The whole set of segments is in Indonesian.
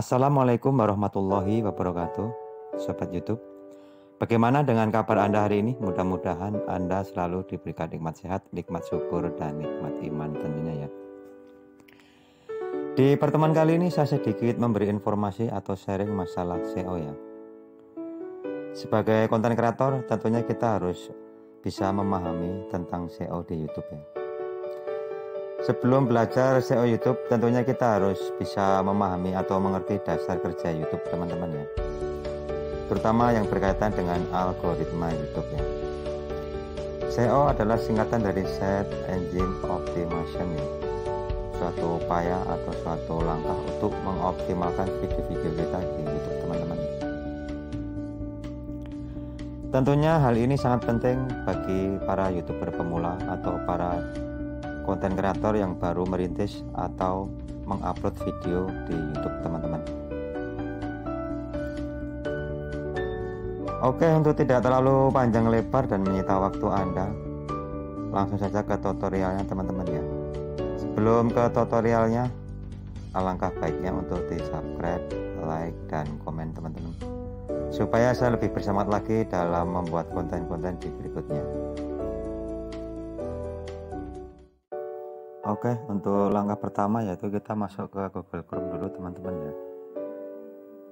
Assalamualaikum warahmatullahi wabarakatuh, Sobat YouTube. Bagaimana dengan kabar Anda hari ini? Mudah-mudahan Anda selalu diberikan nikmat sehat, nikmat syukur, dan nikmat iman tentunya ya. Di pertemuan kali ini saya sedikit memberi informasi atau sharing masalah SEO ya. Sebagai konten kreator tentunya kita harus bisa memahami tentang SEO di YouTube ya. Sebelum belajar SEO YouTube, tentunya kita harus bisa memahami atau mengerti dasar kerja YouTube teman-teman ya. Terutama yang berkaitan dengan algoritma YouTube ya. SEO adalah singkatan dari Search Engine Optimization ya. Suatu upaya atau suatu langkah untuk mengoptimalkan video-video kita di YouTube teman-teman. Tentunya hal ini sangat penting bagi para YouTuber pemula atau para konten kreator yang baru merintis atau mengupload video di YouTube teman-teman. Oke, untuk tidak terlalu panjang lebar dan menyita waktu Anda, langsung saja ke tutorialnya teman-teman ya. Sebelum ke tutorialnya, alangkah baiknya untuk di subscribe, like, dan komen teman-teman, supaya saya lebih bersemangat lagi dalam membuat konten-konten di berikutnya. Oke, untuk langkah pertama yaitu kita masuk ke Google Chrome dulu teman-teman ya.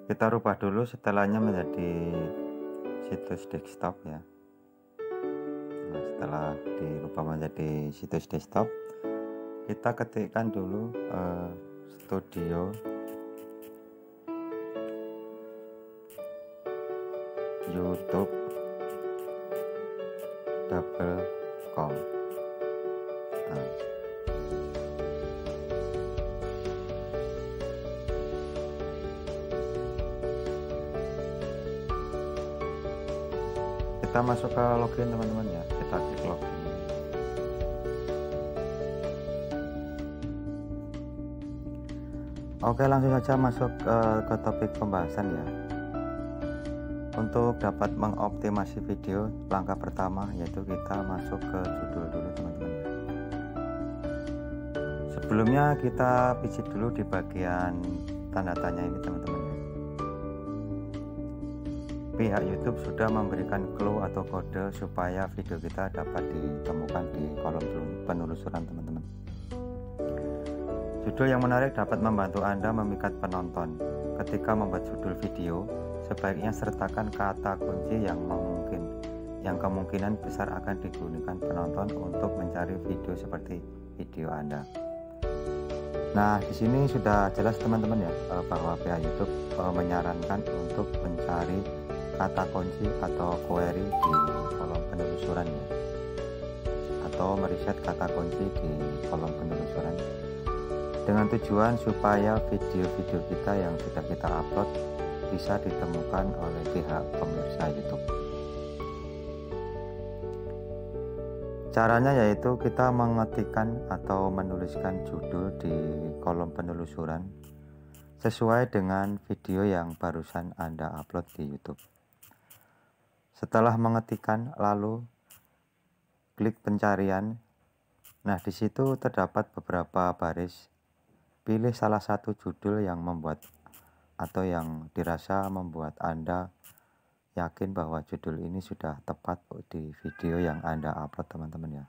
Kita rubah dulu setelahnya menjadi situs desktop ya. Nah, setelah dirubah menjadi situs desktop, kita ketikkan dulu studio youtube.com. Nah, kita masuk ke login teman-teman ya, kita klik login. Oke, langsung saja masuk ke topik pembahasan ya. Untuk dapat mengoptimasi video, langkah pertama yaitu kita masuk ke judul dulu teman-teman ya. Sebelumnya kita pijit dulu di bagian tanda tanya ini teman-teman ya. Pihak YouTube sudah memberikan clue atau kode supaya video kita dapat ditemukan di kolom penelusuran teman-teman. Judul yang menarik dapat membantu Anda memikat penonton. Ketika membuat judul video, sebaiknya sertakan kata kunci yang kemungkinan besar akan digunakan penonton untuk mencari video seperti video Anda. Nah, di sini sudah jelas teman-teman ya, bahwa pihak YouTube menyarankan untuk mencari kata kunci atau query di kolom penelusuran ya, atau meriset kata kunci di kolom penelusuran dengan tujuan supaya video-video kita yang sudah kita upload bisa ditemukan oleh pihak pemirsa YouTube. Caranya yaitu kita mengetikkan atau menuliskan judul di kolom penelusuran sesuai dengan video yang barusan Anda upload di YouTube. Setelah mengetikkan, lalu klik pencarian. Nah, di situ terdapat beberapa baris. Pilih salah satu judul yang membuat atau yang dirasa membuat Anda yakin bahwa judul ini sudah tepat di video yang Anda upload teman-teman ya.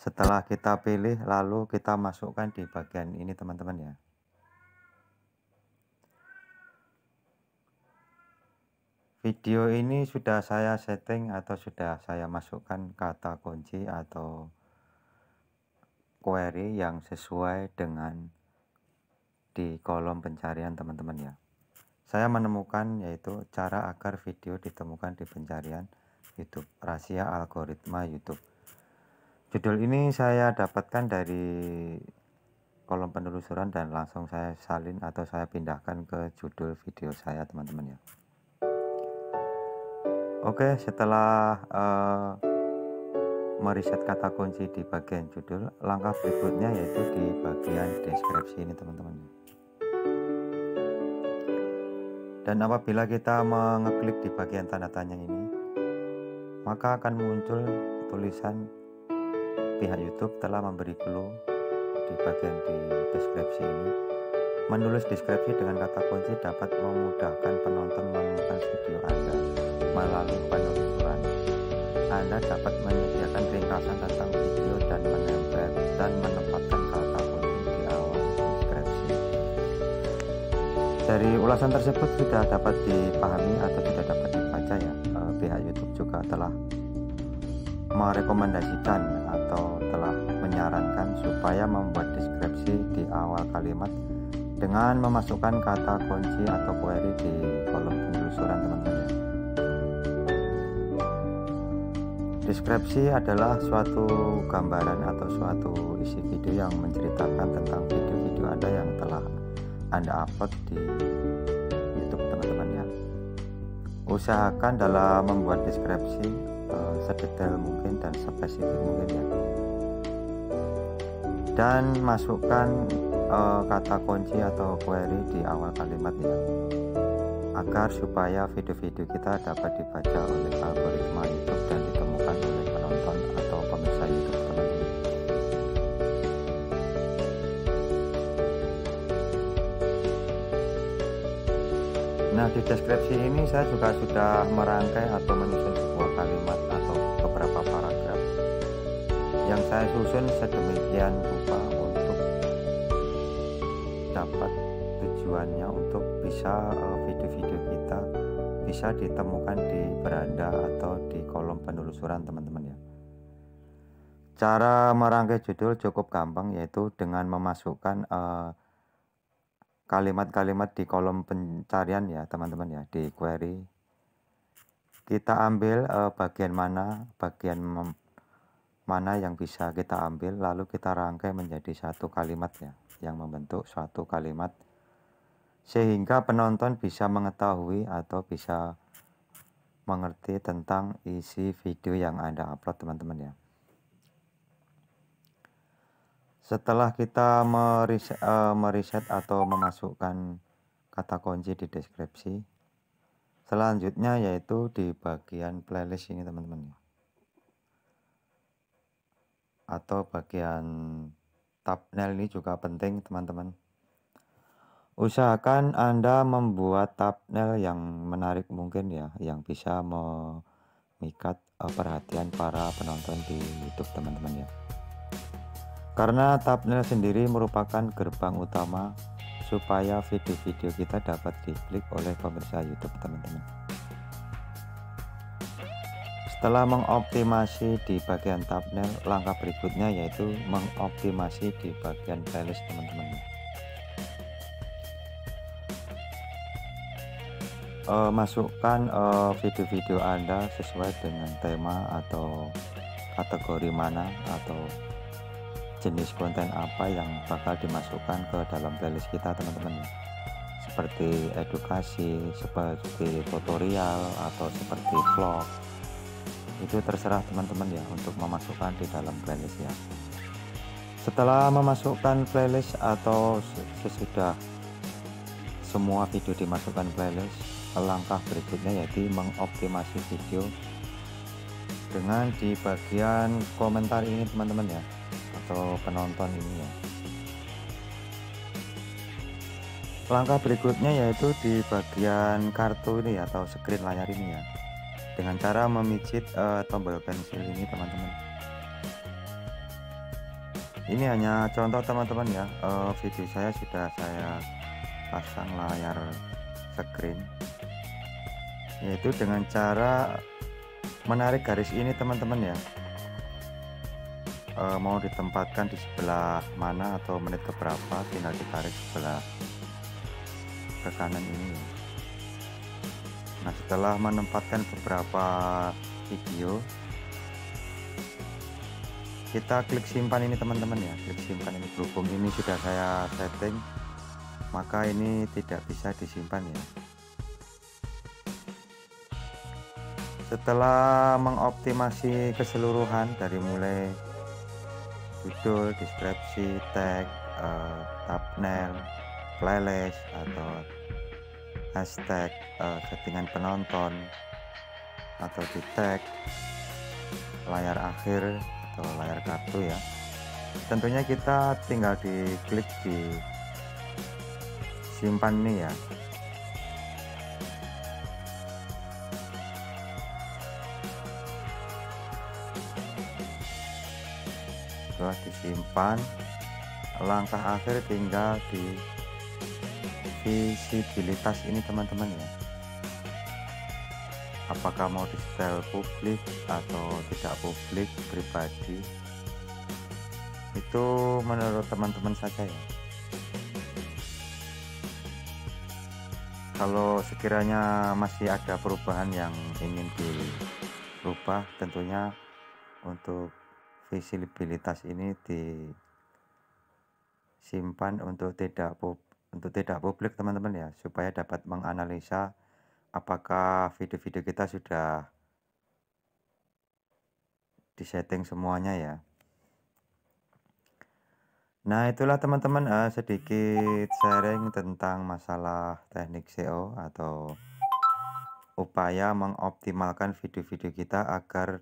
Setelah kita pilih, lalu kita masukkan di bagian ini teman-teman ya. Video ini sudah saya setting atau sudah saya masukkan kata kunci atau query yang sesuai dengan di kolom pencarian teman-teman ya. Saya menemukan yaitu cara agar video ditemukan di pencarian YouTube, rahasia algoritma YouTube. Judul ini saya dapatkan dari kolom penelusuran dan langsung saya salin atau saya pindahkan ke judul video saya teman-teman ya. Oke, setelah meriset kata kunci di bagian judul, langkah berikutnya yaitu di bagian deskripsi ini teman-teman. Dan apabila kita mengeklik di bagian tanda tanya ini, maka akan muncul tulisan pihak YouTube telah memberi clue di bagian di deskripsi ini. Menulis deskripsi dengan kata kunci dapat memudahkan penonton menemukan video Anda melalui penelusuran. Anda dapat menyediakan ringkasan tentang video dan menempatkan kata kunci di awal deskripsi. Dari ulasan tersebut sudah dapat dipahami atau sudah dapat dibaca ya, pihak YouTube juga telah merekomendasikan atau telah menyarankan supaya membuat deskripsi di awal kalimat dengan memasukkan kata kunci atau query di kolom penelusuran, teman-teman ya. Deskripsi adalah suatu gambaran atau suatu isi video yang menceritakan tentang video-video Anda yang telah Anda upload di YouTube, teman-teman ya. Usahakan dalam membuat deskripsi sedetail mungkin dan spesifik mungkin ya, dan masukkan kata kunci atau query di awal kalimat ya, agar supaya video-video kita dapat dibaca oleh algoritma YouTube dan ditemukan oleh penonton atau pemirsa YouTube, teman-teman. Nah, di deskripsi ini saya juga sudah merangkai atau menyusun sebuah kalimat atau beberapa paragraf yang saya susun sedemikian rupa untuk dapat tujuannya untuk bisa video-video kita bisa ditemukan di beranda atau di kolom penelusuran, teman-teman ya. Cara merangkai judul cukup gampang, yaitu dengan memasukkan kalimat-kalimat di kolom pencarian ya, teman-teman ya, di query. Kita ambil bagian mana yang bisa kita ambil, lalu kita rangkai menjadi satu kalimat ya, yang membentuk suatu kalimat sehingga penonton bisa mengetahui atau bisa mengerti tentang isi video yang Anda upload, teman-teman ya. Setelah kita meriset atau memasukkan kata kunci di deskripsi, selanjutnya yaitu di bagian playlist ini, teman-teman, atau bagian thumbnail ini juga penting, teman-teman. Usahakan Anda membuat thumbnail yang menarik mungkin ya, yang bisa memikat perhatian para penonton di YouTube, teman-teman ya. Karena thumbnail sendiri merupakan gerbang utama supaya video-video kita dapat diklik oleh pemirsa YouTube, teman-teman. Setelah mengoptimasi di bagian thumbnail, langkah berikutnya yaitu mengoptimasi di bagian playlist, teman-teman. Masukkan video-video Anda sesuai dengan tema atau kategori mana atau jenis konten apa yang bakal dimasukkan ke dalam playlist kita, teman-teman, seperti edukasi, seperti tutorial, atau seperti vlog. Itu terserah teman-teman ya untuk memasukkan di dalam playlist ya. Setelah memasukkan playlist atau sesudah semua video dimasukkan playlist, langkah berikutnya yaitu mengoptimasi video dengan di bagian komentar ini, teman-teman ya, atau penonton ini ya. Langkah berikutnya yaitu di bagian kartu ini atau screen layar ini ya, dengan cara memijit tombol pensil ini, teman-teman. Ini hanya contoh, teman-teman ya. Video saya sudah saya pasang layar screen, yaitu dengan cara menarik garis ini, teman-teman ya. Mau ditempatkan di sebelah mana atau menit keberapa, tinggal ditarik sebelah ke kanan ini. Nah, setelah menempatkan beberapa video, kita klik simpan ini, teman-teman ya. Klik simpan ini, berhubung ini sudah saya setting, maka ini tidak bisa disimpan ya. Setelah mengoptimasi keseluruhan dari mulai judul, deskripsi, tag, thumbnail, playlist atau hashtag, settingan penonton, atau di tag layar akhir atau layar kartu ya, Tentunya kita tinggal diklik di simpan ini ya. Setelah disimpan, langkah akhir tinggal di visibilitas ini teman-teman ya. Apakah mau di setel publik atau tidak publik, pribadi, itu menurut teman-teman saja ya. Kalau sekiranya masih ada perubahan yang ingin dirubah, tentunya untuk visibilitas ini disimpan untuk tidak publik teman-teman ya, supaya dapat menganalisa apakah video-video kita sudah disetting semuanya ya. Nah, itulah teman-teman sedikit sharing tentang masalah teknik SEO atau upaya mengoptimalkan video-video kita agar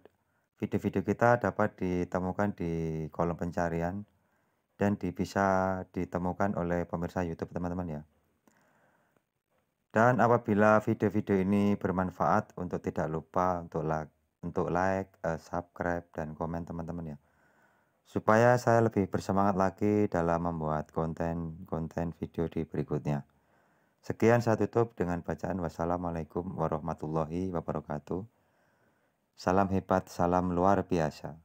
video-video kita dapat ditemukan di kolom pencarian dan bisa ditemukan oleh pemirsa YouTube teman-teman ya. Dan apabila video-video ini bermanfaat, untuk tidak lupa untuk like, subscribe, dan komen teman-teman ya. Supaya saya lebih bersemangat lagi dalam membuat konten video di berikutnya. Sekian, saya tutup dengan bacaan wassalamualaikum warahmatullahi wabarakatuh. Salam hebat, salam luar biasa.